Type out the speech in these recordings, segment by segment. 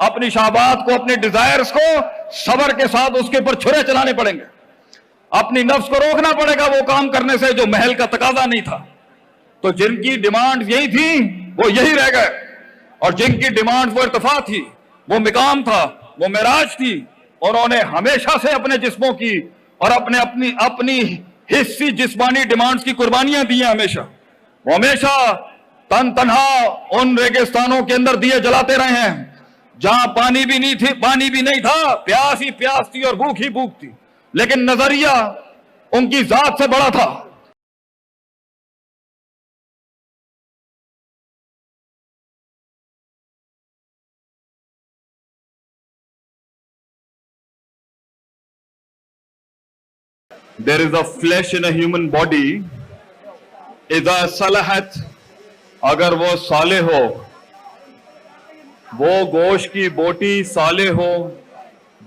اپنی شہوات کو, اپنے ڈیزائرز کو صبر کے ساتھ اس کے اوپر چھرے چلانے پڑیں گے. اپنی نفس کو روکنا پڑے گا وہ کام کرنے سے جو محل کا تقاضا نہیں تھا. تو جن کی ڈیمانڈ یہی تھی وہ یہی رہ گئے, اور جن کی ڈیمانڈ وہ ارتفاع تھی, وہ مقام تھا, وہ معراج تھی, انہوں نے ہمیشہ سے اپنے جسموں کی اور اپنی حصی جسمانی ڈیمانڈز کی قربانیاں دی ہیں. وہ ہمیشہ تن تنہا ان ریگستانوں کے اندر دیے جلاتے رہے ہیں جہاں پانی بھی نہیں تھا, پیاس ہی پیاس تھی اور بھوک ہی بھوک تھی, لیکن نظریہ ان کی ذات سے بڑا تھا. There is a flesh in a human body. اذا صلحت, اگر وہ صالح ہو, وہ گوشت کی بوٹی صالح ہو,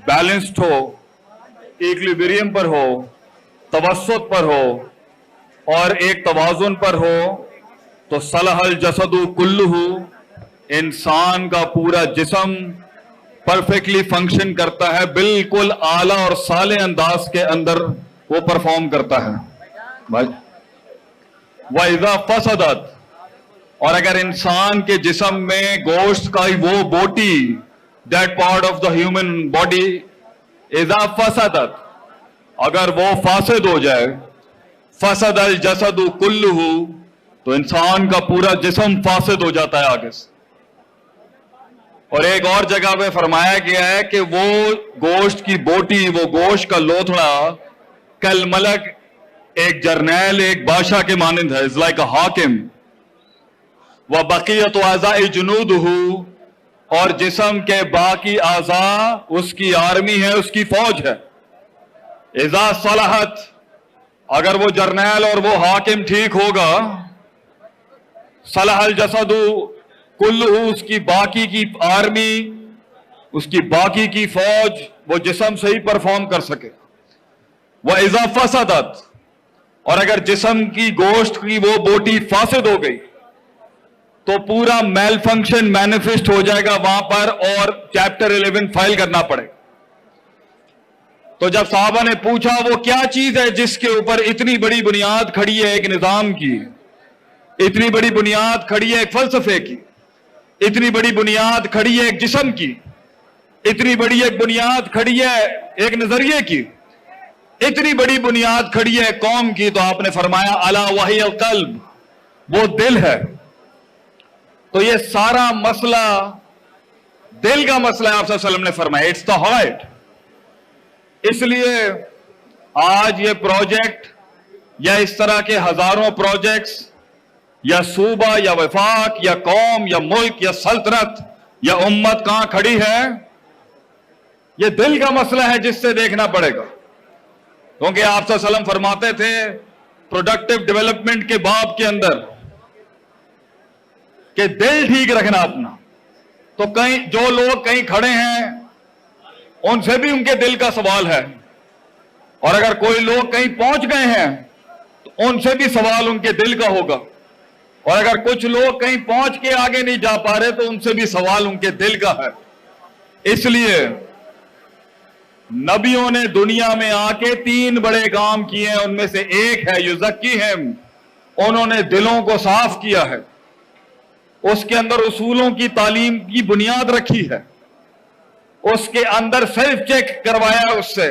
بیلنسڈ ہو, ایکلیبریم پر ہو, توسط پر ہو اور ایک توازن پر ہو, تو صلح الجسد کلہ, انسان کا پورا جسم پرفیکٹلی فنکشن کرتا ہے, بالکل اعلیٰ اور صالح انداز کے اندر وہ پرفارم کرتا ہے. وَإِذَا فَسَدَتْ, اور اگر انسان کے جسم میں گوشت کا وہ بوٹی, that part of the human body, اِذَا فَسَدَتْ, اگر وہ فاسد ہو جائے, فَسَدَ الْجَسَدُ كُلُّهُ, تو انسان کا پورا جسم فاسد ہو جاتا ہے آگے سے. اور ایک اور جگہ پہ فرمایا گیا ہے کہ وہ گوشت کی بوٹی, وہ گوشت کا لوتھڑا کل ملک, ایک جرنیل, ایک بادشاہ کے مانند ہے. It's like a حاکم. وَبَقِيَّةُ أَعْضَاءِ جُنُودُهُ, اور جسم کے باقی اعضاء اس کی آرمی ہے, اس کی فوج ہے. اِذَا صَلَحَتْ, اگر وہ جرنیل اور وہ حاکم ٹھیک ہوگا, صَلَحَ الْجَسَدُ كُلُّهُ, اس کی باقی کی آرمی, اس کی باقی کی فوج وہ جسم سے ہی پرفارم کر سکے. وَإِذَا فَسَدَتْ, اور اگر جسم کی گوشت کی وہ بوٹی فاسد ہو گئی تو پورا میل فنکشن مینیفسٹ ہو جائے گا وہاں پر, اور چیپٹر 11 فائل کرنا پڑے گا. تو جب صحابہ نے پوچھا وہ کیا چیز ہے جس کے اوپر اتنی بڑی بنیاد کھڑی ہے ایک نظام کی, اتنی بڑی بنیاد کھڑی ہے ایک فلسفے کی, اتنی بڑی بنیاد کھڑی ہے ایک جسم کی, اتنی بڑی ایک بنیاد کھڑی ہے ایک نظریے کی, اتنی بڑی بنیاد کھڑی ہے قوم کی, تو آپ نے فرمایا الا وہی القلب, وہ دل ہے. تو یہ سارا مسئلہ دل کا مسئلہ ہے. آپ صلی اللہ علیہ وسلم نے فرمایا اٹس دا ہارٹ. اس لیے آج یہ پروجیکٹ یا اس طرح کے ہزاروں پروجیکٹس یا صوبہ یا وفاق یا قوم یا ملک یا سلطنت یا امت کہاں کھڑی ہے, یہ دل کا مسئلہ ہے جس سے دیکھنا پڑے گا. کیونکہ آپ صلی اللہ علیہ وسلم فرماتے تھے پروڈکٹیو ڈیولپمنٹ کے باب کے اندر کہ دل ٹھیک رکھنا اپنا. تو کہیں جو لوگ کہیں کھڑے ہیں ان سے بھی ان کے دل کا سوال ہے, اور اگر کوئی لوگ کہیں پہنچ گئے ہیں تو ان سے بھی سوال ان کے دل کا ہوگا, اور اگر کچھ لوگ کہیں پہنچ کے آگے نہیں جا پا رہے تو ان سے بھی سوال ان کے دل کا ہے. اس لیے نبیوں نے دنیا میں آ کے 3 بڑے کام کیے ہیں, ان میں سے ایک ہے یزکیہم, انہوں نے دلوں کو صاف کیا ہے, اس کے اندر اصولوں کی تعلیم کی بنیاد رکھی ہے, اس کے اندر سیلف چیک کروایا اس سے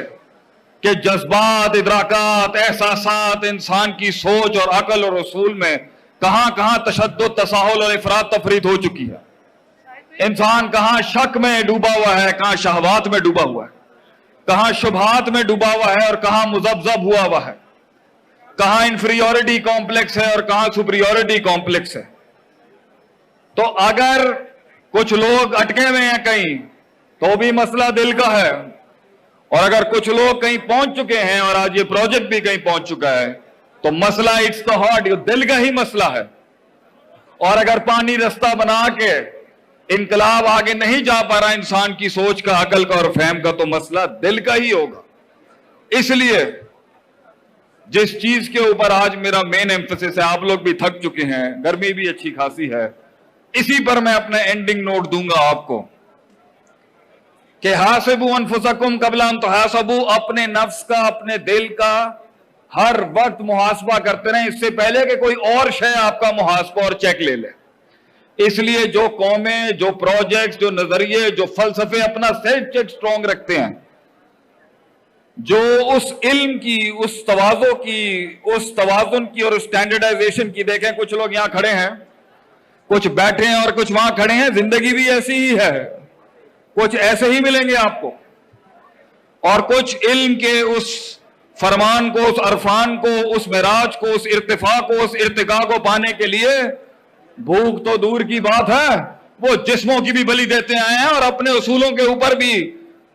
کہ جذبات, ادراکات, احساسات, انسان کی سوچ اور عقل اور اصول میں کہاں کہاں تشدد, تساہل اور افراط تفریط ہو چکی ہے. انسان کہاں شک میں ڈوبا ہوا ہے, کہاں شہوات میں ڈوبا ہوا ہے, کہاں شبہات میں ڈوبا ہوا ہے اور کہاں مذبذب ہوا ہے, کہاں انفیریورٹی کمپلیکس ہے اور کہاں سپریورٹی کمپلیکس ہے. تو اگر کچھ لوگ اٹکے ہوئے ہیں کہیں تو بھی مسئلہ دل کا ہے, اور اگر کچھ لوگ کہیں پہنچ چکے ہیں اور آج یہ پروجیکٹ بھی کہیں پہنچ چکا ہے تو مسئلہ اٹس دا ہارٹ, دل کا ہی مسئلہ ہے. اور اگر پانی رستہ بنا کے انقلاب آگے نہیں جا پا رہا انسان کی سوچ کا, عقل کا اور فہم کا, تو مسئلہ دل کا ہی ہوگا. اس لیے جس چیز کے اوپر آج میرا مین ایمفیسس ہے, آپ لوگ بھی تھک چکے ہیں, گرمی بھی اچھی خاصی ہے, اسی پر میں اپنا اینڈنگ نوٹ دوں گا آپ کو کہ حاسبو انفسکم قبل ان تحاسبو، اپنے نفس کا اپنے دل کا ہر وقت محاسبہ کرتے رہیں اس سے پہلے کہ کوئی اور شے آپ کا محاسبہ اور چیک لے لے. اس لیے جو قومیں، جو پروجیکٹس، جو نظریے، جو فلسفے اپنا سیلف چیک سٹرونگ رکھتے ہیں، جو اس علم کی، اس تواضع کی، اس توازن کی اور اس سٹینڈرڈائزیشن کی، دیکھیں کچھ لوگ یہاں کھڑے ہیں، کچھ بیٹھے ہیں اور کچھ وہاں کھڑے ہیں، زندگی بھی ایسی ہی ہے، کچھ ایسے ہی ملیں گے آپ کو، اور کچھ علم کے اس فرمان کو، اس عرفان کو، اس معراج کو، اس ارتفاع کو، اس ارتقاء کو پانے کے لیے بھوک تو دور کی بات ہے، وہ جسموں کی بھی بلی دیتے آئے ہیں اور اپنے اصولوں کے اوپر بھی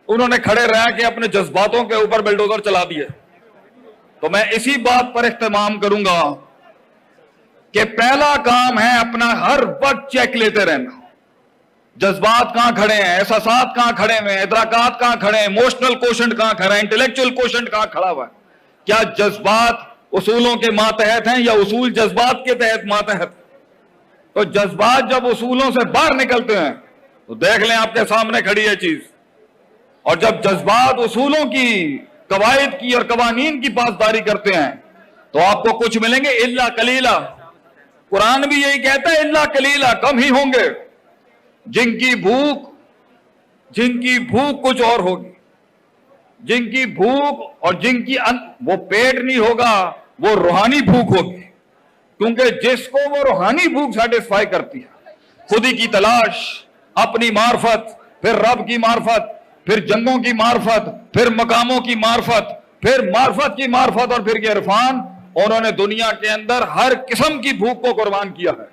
انہوں نے کھڑے رہ کے اپنے جذباتوں کے اوپر بلڈوزر چلا دیے. تو میں اسی بات پر اہتمام کروں گا کہ پہلا کام ہے اپنا ہر وقت چیک لیتے رہنا. جذبات کہاں کھڑے ہیں، احساسات کہاں کھڑے ہیں، ادراکات کہاں کھڑے ہیں، ایموشنل کوشنٹ کہاں کھڑا ہے، انٹلیکچوئل کوشنٹ کہاں کھڑا ہوا ہے. کیا جذبات اصولوں کے ماتحت ہیں یا اصول جذبات کے تحت ماتحت؟ تو جذبات جب اصولوں سے باہر نکلتے ہیں تو دیکھ لیں آپ کے سامنے کھڑی ہے چیز، اور جب جذبات اصولوں کی، قواعد کی اور قوانین کی پاسداری کرتے ہیں تو آپ کو کچھ ملیں گے الا قلیلا. قرآن بھی یہی کہتا ہے الا قلیلا، کم ہی ہوں گے جن کی بھوک کچھ اور ہوگی، جن کی بھوک اور جن کی وہ پیٹ نہیں ہوگا، وہ روحانی بھوک ہوگی، کیونکہ جس کو وہ روحانی بھوک سیٹسفائی کرتی ہے، خودی کی تلاش، اپنی معرفت، پھر رب کی معرفت، پھر جنگوں کی معرفت، پھر مقاموں کی معرفت، پھر معرفت کی معرفت، اور پھر یہ عرفان، انہوں نے دنیا کے اندر ہر قسم کی بھوک کو قربان کیا ہے.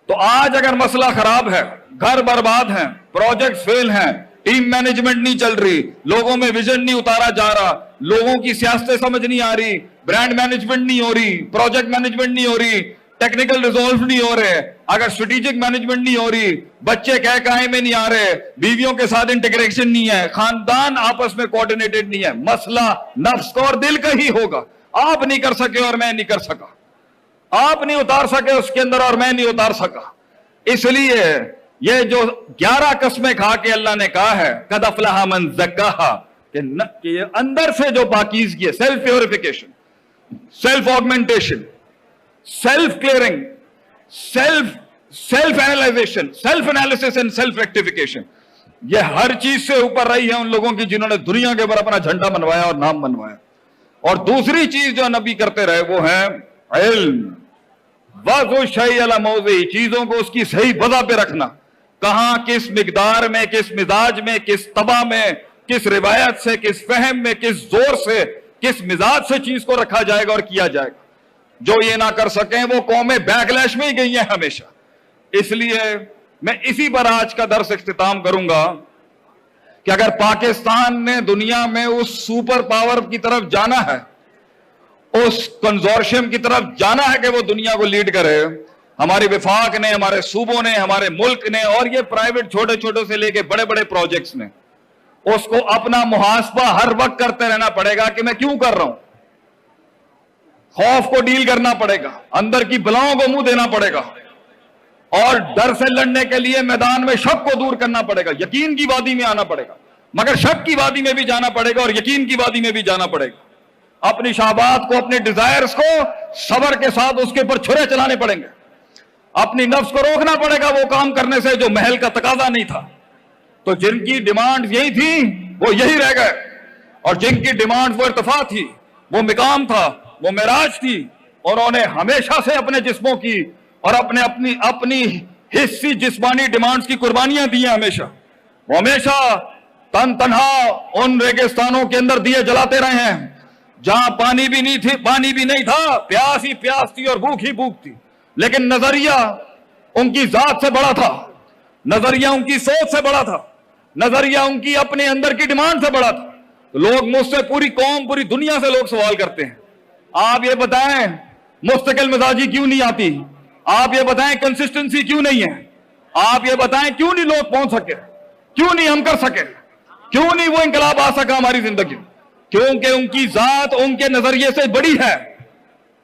تو آج اگر مسئلہ خراب ہے، گھر برباد ہیں، پروجیکٹ فیل ہیں، ٹیم مینجمنٹ نہیں چل رہی، لوگوں میں ویژن نہیں اتارا جا رہا، لوگوں کی سیاستیں سمجھ نہیں آ رہی، برانڈ مینجمنٹ نہیں ہو رہی، پروجیکٹ مینجمنٹ نہیں ہو رہی، ٹیکنیکل ریزولو نہیں ہو رہے، اگر اسٹریٹجک مینجمنٹ نہیں ہو رہی، بچے کہے میں نہیں آ رہے، بیویوں کے ساتھ انٹیگریشن نہیں ہے، خاندان آپس میں کوارڈینیٹڈ نہیں ہے، مسئلہ نفس کا اور دل کا ہی ہوگا. آپ نہیں کر سکے اور میں نہیں کر سکا، آپ نہیں اتار سکے اس کے اندر اور میں نہیں اتار سکا. اس لیے یہ جو 11 قسمیں کھا کے اللہ نے کہا ہے قد افلح من زکاہا، کہ اندر سے جو پاکیزگی ہے، self purification, self augmentation, self clearing, self analysation, self analysis and self rectification, یہ ہر چیز سے اوپر رہی ہے ان لوگوں کی جنہوں نے دنیا کے اوپر اپنا جھنڈا بنوایا اور نام بنوایا. اور دوسری چیز جو نبی کرتے رہے وہ ہے علم، وضع الشیء علی موضعہ، چیزوں کو اس کی صحیح وضع پہ رکھنا، کہاں، کس مقدار میں، کس مزاج میں، کس طبع میں، کس روایت سے، کس فہم میں، کس زور سے، کس مزاج سے چیز کو رکھا جائے گا اور کیا جائے گا. جو یہ نہ کر سکیں وہ قومیں بیک لیش میں ہی گئی ہیں ہمیشہ. اس لیے میں اسی پر آج کا درس اختتام کروں گا کہ اگر پاکستان نے دنیا میں اس سپر پاور کی طرف جانا ہے، اس کنزورشیم کی طرف جانا ہے کہ وہ دنیا کو لیڈ کرے، ہماری وفاق نے، ہمارے صوبوں نے، ہمارے ملک نے، اور یہ پرائیویٹ چھوٹے چھوٹے سے لے کے بڑے بڑے پروجیکٹس نے، اس کو اپنا محاسبہ ہر وقت کرتے رہنا پڑے گا کہ میں کیوں کر رہا ہوں. خوف کو ڈیل کرنا پڑے گا، اندر کی بلاؤں کو منہ دینا پڑے گا، اور ڈر سے لڑنے کے لیے میدان میں شک کو دور کرنا پڑے گا، یقین کی وادی میں آنا پڑے گا، مگر شک کی وادی میں بھی جانا پڑے گا اور یقین کی وادی میں بھی جانا پڑے گا. اپنی شہوات کو، اپنے ڈیزائرز کو صبر کے ساتھ اس کے اوپر چھرے چلانے پڑیں گے، اپنی نفس کو روکنا پڑے گا وہ کام کرنے سے جو محل کا تقاضا نہیں تھا. تو جن کی ڈیمانڈ یہی تھی وہ یہی رہ گئے، اور جن کی ڈیمانڈ وہ ارتفاع تھی، وہ مقام تھا، وہ معراج تھی، انہوں نے ہمیشہ سے اپنے جسموں کی اور اپنی حصی جسمانی ڈیمانڈز کی قربانیاں دی ہیں. وہ ہمیشہ تن تنہا ان ریگستانوں کے اندر دیے جلاتے رہے ہیں جہاں پانی بھی نہیں تھا، پیاس ہی پیاس تھی اور بھوک ہی بھوک تھی، لیکن نظریہ ان کی ذات سے بڑا تھا، نظریہ ان کی سوچ سے بڑا تھا، نظریہ ان کی اپنے اندر کی ڈیمانڈ سے بڑا تھا. لوگ مجھ سے، پوری قوم، پوری دنیا سے لوگ سوال کرتے ہیں، آپ یہ بتائیں مستقل مزاجی کیوں نہیں آتی، آپ یہ بتائیں کنسسٹنسی کیوں نہیں ہے، آپ یہ بتائیں کیوں نہیں لوگ پہنچ سکے، کیوں نہیں ہم کر سکے، کیوں نہیں وہ انقلاب آ سکا ہماری زندگی. کیونکہ ان کی ذات ان کے نظریے سے بڑی ہے،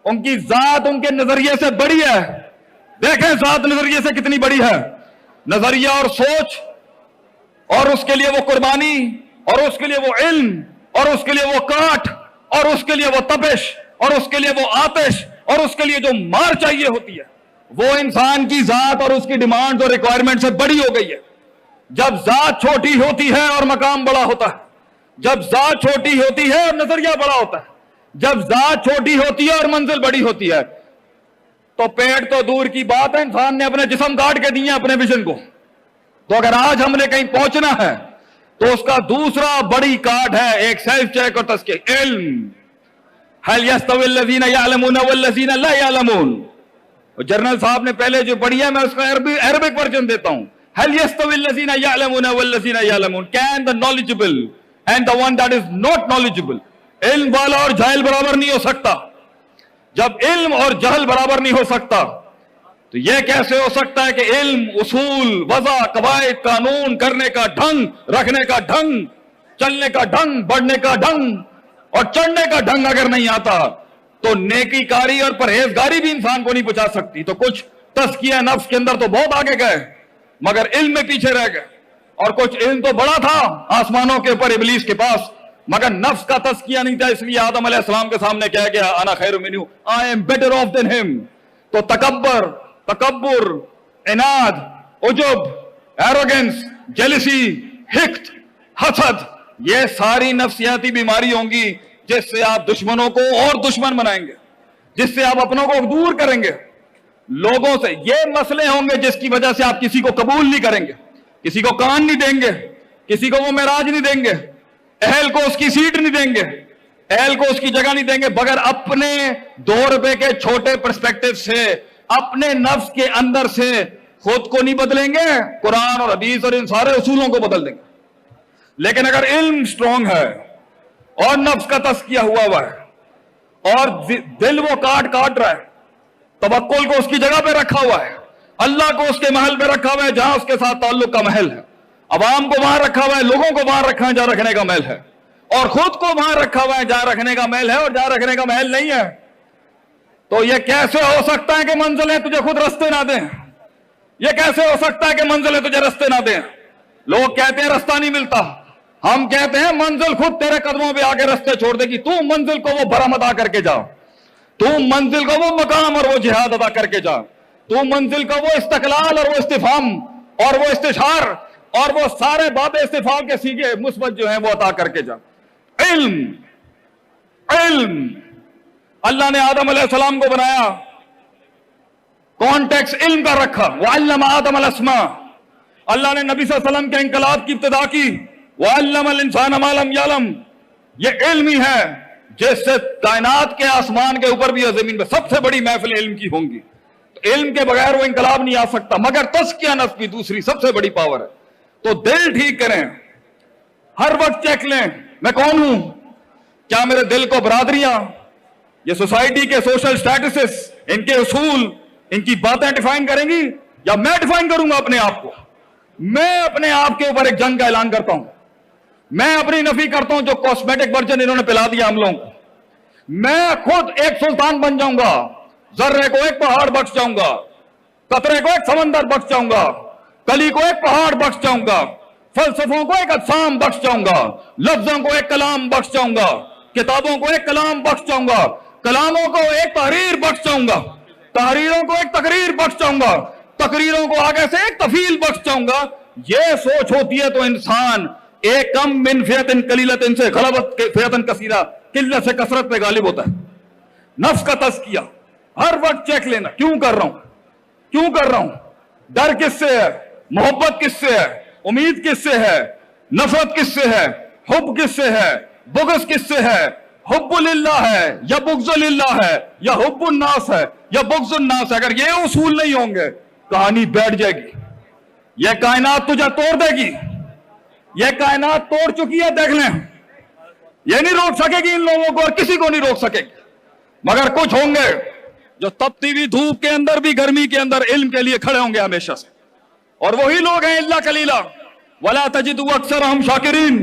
ان کی ذات ان کے نظریے سے بڑی ہے. دیکھیں ذات نظریے سے کتنی بڑی ہے. نظریہ اور سوچ اور اس کے لیے وہ قربانی، اور اس کے لیے وہ علم، اور اس کے لیے وہ کاٹ، اور اس کے لیے وہ تپش، اور اس کے لیے وہ آتش، اور اس کے لیے جو مار چاہیے ہوتی ہے، وہ انسان کی ذات اور اس کی ڈیمانڈ اور ریکوائرمنٹ سے بڑی ہو گئی ہے۔ جب ذات چھوٹی ہوتی ہے اور مقام بڑا ہوتا ہے، جب ذات چھوٹی ہوتی ہے اور نظریہ بڑا ہوتا ہے، جب ذات چھوٹی ہوتی ہے اور منزل بڑی ہوتی ہے، تو پیٹ تو دور کی بات ہے، انسان نے اپنے جسم کاٹ کے دیے اپنے ویژن کو۔ تو اگر آج ہم نے کہیں پہنچنا ہے تو اس کا دوسرا بڑی کاٹ ہے ایک سیلف چیک اور تزکیہ، علم۔ هل يستوي الذين يعلمون والذين لا يعلمون؟ جنرل صاحب نے پہلے جو پڑھی ہے میں اس کا عربک ورژن دیتا ہوں۔ هل يستوي الذين يعلمون والذين يعلمون؟ Can the knowledgeable and the one that is not knowledgeable؟ علم والا اور جاہل برابر نہیں ہو سکتا۔ جب علم اور جہل برابر نہیں ہو سکتا تو یہ کیسے ہو سکتا ہے کہ علم، اصول، وضع، قواعد، قانون کرنے کا ڈھنگ، رکھنے کا ڈھنگ، چلنے کا ڈھنگ، بڑھنے کا ڈھنگ اور چڑھنے کا ڈھنگ اگر نہیں آتا تو نیکی کاری اور پرہیزگاری بھی انسان کو نہیں بچا سکتی۔ تو کچھ تزکیہ نفس کے اندر تو بہت آگے گئے مگر علم میں پیچھے رہ گئے، اور کچھ علم تو بڑا تھا آسمانوں کے اوپر ابلیس کے پاس مگر نفس کا تزکیہ نہیں تھا، اس لیے آدم علیہ السلام کے سامنے کہا گیا انا خیر منہ، I am better off than him۔ تو تکبر، عناد، عجب، ایروگنس، جیلسی، حقد، حسد، یہ ساری نفسیاتی بیماری ہوں گی جس سے آپ دشمنوں کو اور دشمن بنائیں گے، جس سے آپ اپنوں کو دور کریں گے لوگوں سے۔ یہ مسئلے ہوں گے جس کی وجہ سے آپ کسی کو قبول نہیں کریں گے، کسی کو کان نہیں دیں گے، کسی کو وہ معراج نہیں دیں گے، اہل کو اس کی سیٹ نہیں دیں گے، اہل کو اس کی جگہ نہیں دیں گے، بغیر اپنے 2 روپے کے چھوٹے پرسپیکٹو سے، اپنے نفس کے اندر سے خود کو نہیں بدلیں گے، قرآن اور حدیث اور ان سارے اصولوں کو بدل دیں گے۔ لیکن اگر علم سٹرونگ ہے اور نفس کا تزکیہ ہوا ہے اور دل وہ کاٹ رہا ہے، توکل کو اس کی جگہ پہ رکھا ہوا ہے، اللہ کو اس کے محل پہ رکھا ہوا ہے جہاں اس کے ساتھ تعلق کا محل ہے، عوام کو وہاں رکھا ہوا ہے، لوگوں کو وہاں رکھا ہے جہاں رکھنے کا محل ہے، اور خود کو وہاں رکھا ہوا ہے جہاں رکھنے کا محل ہے اور جہاں رکھنے کا محل نہیں ہے، تو یہ کیسے ہو سکتا ہے کہ منزلیں تجھے خود رستے نہ دیں؟ یہ کیسے ہو سکتا ہے کہ منزلیں تجھے رستے نہ دیں؟ لوگ کہتے ہیں رستہ نہیں ملتا، ہم کہتے ہیں منزل خود تیرے قدموں پہ آ کے رستے چھوڑ دے گی۔ تو منزل کو وہ بھرم ادا کر کے جا، تو منزل کو وہ مقام اور وہ جہاد ادا کر کے جا، تو منزل کو وہ استقلال اور وہ استفہام اور وہ استشار اور وہ سارے باب استفہام کے سیگے مثبت جو ہیں وہ عطا کر کے جا۔ علم اللہ نے آدم علیہ السلام کو بنایا، کانٹیکس علم کا رکھا، وَعَلَّمَ آدَمَ الْأَسْمَاءَ۔ اللہ نے نبی صلی اللہ علیہ وسلم کے انقلاب کی ابتدا کی، وَعَلَّمَ الْإِنسَانَ مَا لَمْ يَعْلَمْ۔ یہ علم ہی ہے جس سے کائنات کے آسمان کے اوپر بھی اور زمین میں سب سے بڑی محفل علم کی ہوں گی۔ تو علم کے بغیر وہ انقلاب نہیں آ سکتا، مگر تزکیہ نفس کی دوسری سب سے بڑی پاور ہے۔ تو دل ٹھیک کریں، ہر وقت چیک لیں میں کون ہوں، کیا میرے دل کو برادریاں، یہ سوسائٹی کے سوشل سٹیٹسز، ان کے اصول، ان کی باتیں ڈیفائن کریں گی یا میں ڈیفائن کروں گا اپنے آپ کو؟ میں اپنے آپ کے اوپر ایک جنگ کا اعلان کرتا ہوں، میں اپنی نفی کرتا ہوں جو کاسمیٹک ورژن انہوں نے پلا دیا ہم لوگوں کو۔ میں خود ایک سلطان بن جاؤں گا، ذرے کو ایک پہاڑ بخش جاؤں گا، قطرے کو ایک سمندر بخش جاؤں گا، کلی کو ایک پہاڑ بخش جاؤں گا، فلسفوں کو ایک اجسام بخش جاؤں گا، لفظوں کو ایک کلام بخش جاؤں گا، کتابوں کو ایک کلام بخش جاؤں گا، کلاموں کو ایک تحریر بخش جاؤں گا، تحریروں کو ایک تقریر بخش جاؤں گا، تقریروں کو آگے سے ایک تفیل بخش جاؤں گا۔ یہ سوچ ہوتی ہے تو انسان ایک کم من فیتن قلیلتن سے غلبت فیتن کثیرہ، قلت سے کثرت پہ غالب ہوتا ہے۔ نفس کا تزکیہ ہر وقت چیک لینا، کیوں کر رہا ہوں، ڈر کس سے ہے، محبت کس سے ہے، امید کس سے ہے، نفرت کس سے ہے، حب کس سے ہے، بغض کس سے ہے، حب للہ ہے یا بغض للہ ہے یا حب الناس ہے یا بغض الناس ہے۔ اگر یہ اصول نہیں ہوں گے کہانی بیٹھ جائے گی، یہ کائنات تجھے توڑ دے گی، یہ کائنات توڑ چکی ہے، دیکھ لیں، یہ نہیں روک سکے گی ان لوگوں کو اور کسی کو نہیں روک سکے گی، مگر کچھ ہوں گے جو تپتی ہوئی دھوپ کے اندر بھی گرمی کے اندر علم کے لیے کھڑے ہوں گے ہمیشہ سے، اور وہی لوگ ہیں الا قلیلا ولا تجدوا اکثرهم شاکرین۔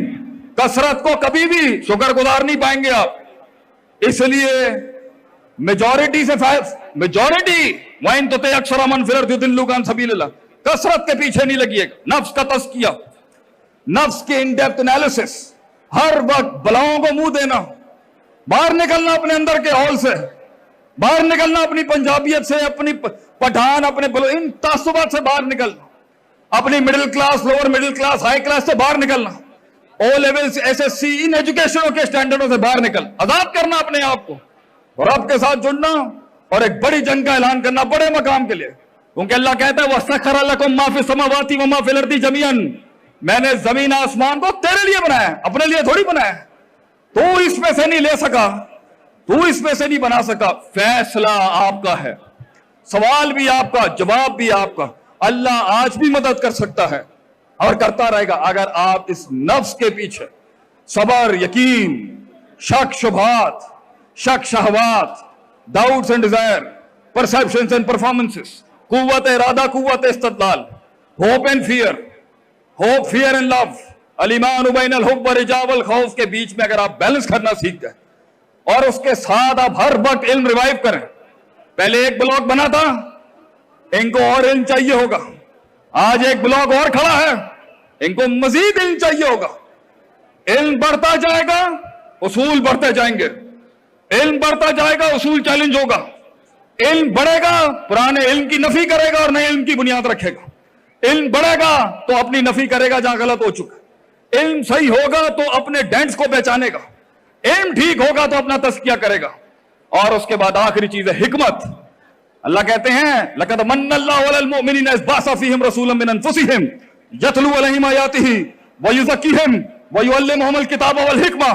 کثرت کو کبھی بھی شکر گزار نہیں پائیں گے آپ، اس لیے میجورٹی وَإِن تُطِعْ أَكْثَرَ مَنْ فِي الْأَرْضِ يُضِلُّوكَ عَنْ سَبِيلِ اللَّهِ، کثرت کے پیچھے نہیں لگیے گا۔ نفس کا تزکیہ، نفس کے ان ڈیپتھ انالیسس، ہر وقت بلاؤں کو منہ دینا، باہر نکلنا اپنے اندر کے ہال سے، باہر نکلنا اپنی پنجابیت سے، اپنی پٹھان، اپنے ان تعصبات سے باہر نکلنا، اپنی middle class, lower middle class, high class سے باہر نکلنا، او لیولز، ایس ایس سی، ان ایجوکیشنوں کے سٹینڈرڈوں سے باہر نکل، آزاد کرنا اپنے آپ کو، اور رب کے ساتھ جڑنا، اور ایک بڑی جنگ کا اعلان کرنا بڑے مقام کے لیے، کیونکہ اللہ کہتا ہے وَسَخَّرَ لَكُم مَا فِي السَّمَاوَاتِ وَمَا فِي الْأَرْضِ جَمِيعًا، میں نے زمین آسمان کو تیرے لیے بنایا، اپنے لیے تھوڑی بنایا، تو اس میں سے نہیں لے سکا، تو اس میں سے نہیں بنا سکا، فیصلہ آپ کا ہے، سوال بھی آپ کا، جواب بھی آپ کا، اللہ آج بھی مدد کر سکتا ہے اور کرتا رہے گا اگر آپ اس نفس کے پیچھے صبر، یقین، شک شبہات، شک شہوات، doubts and desire, perceptions and performances, قوت ارادہ، قوت استدلال، hope and fear, hope, fear and love, الایمان بین الحب والرجاء والخوف کے بیچ میں اگر آپ بیلنس کرنا سیکھ گئے اور اس کے ساتھ آپ ہر وقت علم ریوائیو کریں، پہلے ایک بلاک بنا تھا، ان کو اور علم چاہیے ہوگا، آج ایک بلاک اور کھڑا ہے، ان کو مزید علم چاہیے ہوگا، علم بڑھتا جائے گا، اصول بڑھتے جائیں گے، علم بڑھتا جائے گا، اصول چیلنج ہوگا، علم بڑھے گا، پرانے علم کی نفی کرے گا اور نئے علم کی بنیاد رکھے گا، علم بڑھے گا تو اپنی نفی کرے گا جہاں غلط ہو چکا، علم صحیح ہوگا تو اپنے ڈینٹس کو پہچانے گا، علم ٹھیک ہوگا تو اپنا تزکیہ کرے گا، اور اس کے بعد آخری چیز ہے حکمت۔ اللہ کہتے ہیں لَقَدْ مَنَّ اللَّهُ عَلَى الْمُؤْمِنِينَ إِذْ بَعَثَ فِيهِمْ رَسُولًا مِّنْ أَنفُسِهِمْ يَتْلُو عَلَيْهِمْ آيَاتِهِ وَيُزَكِّيهِمْ وَيُعَلِّمُهُمُ الْكِتَابَ وَالْحِكْمَةَ،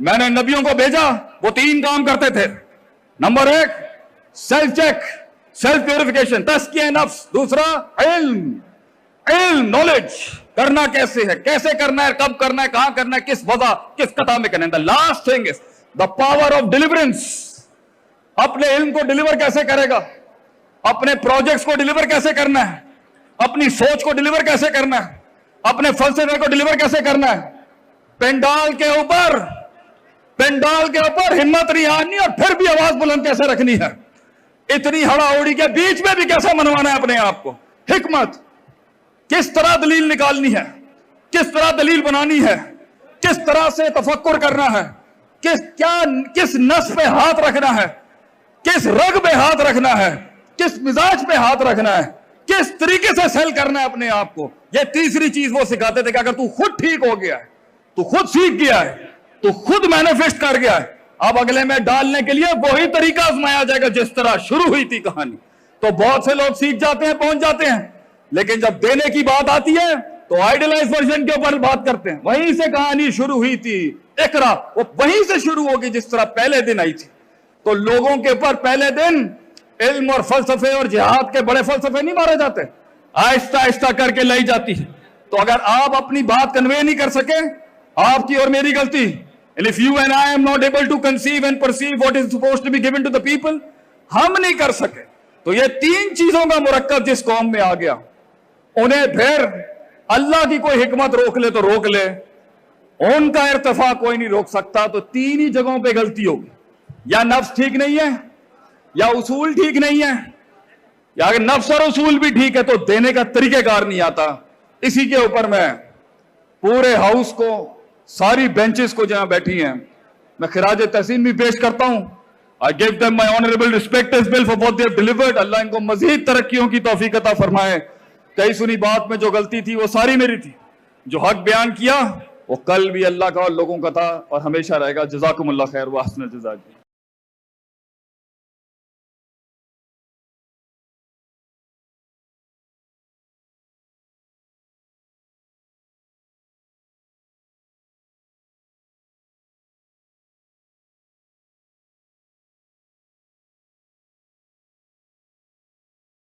میں نے نبیوں کو بھیجا، وہ تین کام کرتے تھے، نمبر ایک سیلف چیک، سیلف پیوریفیکیشن، تزکیہ نفس، دوسرا علم، نالج کرنا کیسے ہے، کیسے کرنا ہے، کب کرنا ہے، کہاں کرنا ہے، کس وضع، کس قطع میں کرنا ہے، the last thing is the power of deliverance، اپنے علم کو ڈیلیور کیسے کرے گا، اپنے پروجیکٹس کو ڈیلیور کیسے کرنا ہے، اپنی سوچ کو ڈیلیور کیسے کرنا ہے، اپنے فلسفے کو ڈیلیور کیسے کرنا ہے، پینڈال کے اوپر ہمت نہیں آنی اور پھر بھی آواز بلند کیسے رکھنی ہے، اتنی ہڑا ہوڑی کے بیچ میں بھی کیسے منوانا ہے اپنے آپ کو، حکمت، کس طرح دلیل نکالنی ہے، کس طرح دلیل بنانی ہے، کس طرح سے تفکر کرنا ہے، کس نس پہ ہاتھ رکھنا ہے، کس رگ پہ ہاتھ رکھنا ہے، کس مزاج پہ ہاتھ رکھنا ہے، کس طریقے سے سیل کرنا ہے اپنے آپ کو، یہ تیسری چیز وہ سکھاتے تھے کہ اگر تو خود ٹھیک ہو گیا ہے، تو خود سیکھ گیا ہے، تو خود مینیفیسٹ کر گیا ہے، اب اگلے میں ڈالنے کے لیے وہی طریقہ آزمایا جائے گا جس طرح شروع ہوئی تھی کہانی۔ تو بہت سے لوگ سیکھ جاتے ہیں، پہنچ جاتے ہیں، لیکن جب دینے کی بات آتی ہے تو آئیڈیلائز ورژن کے اوپر بات کرتے ہیں، وہیں سے کہانی شروع ہوئی تھی، اقرا، وہ وہیں سے شروع ہوگی جس طرح پہلے دن آئی تھی۔ تو لوگوں کے اوپر پہلے دن علم اور فلسفے اور جہاد کے بڑے فلسفے نہیں مارے جاتے، آہستہ آہستہ کر کے لائی جاتی ہے۔ تو اگر آپ اپنی بات کنوے نہیں کر سکے، آپ کی اور میری غلطی، and if you and I am not able to conceive and perceive what is supposed to be given to the people، ہم نہیں کر سکے، تو یہ تین چیزوں کا مرکب جس قوم میں آ گیا، انہیں پھر اللہ کی کوئی حکمت روک لے تو روک لے، ان کا ارتفاع کوئی نہیں روک سکتا۔ تو تین ہی جگہوں پہ غلطی ہوگی، یا نفس ٹھیک نہیں ہے، یا اصول ٹھیک نہیں ہے، یا اگر نفس اور اصول بھی ٹھیک ہے تو دینے کا طریقہ کار نہیں آتا۔ اسی کے اوپر میں پورے ہاؤس کو، ساری بینچز کو جہاں بیٹھی ہیں، میں خراج تحسین بھی پیش کرتا ہوں۔ I give them my honorable respect as well for what they have delivered۔ اللہ ان کو مزید ترقیوں کی توفیق عطا فرمائے۔ کئی سنی بات میں جو غلطی تھی وہ ساری میری تھی، جو حق بیان کیا وہ کل بھی اللہ کا اور لوگوں کا تھا اور ہمیشہ رہے گا۔ جزاکم اللہ خیر و احسن الجزاء۔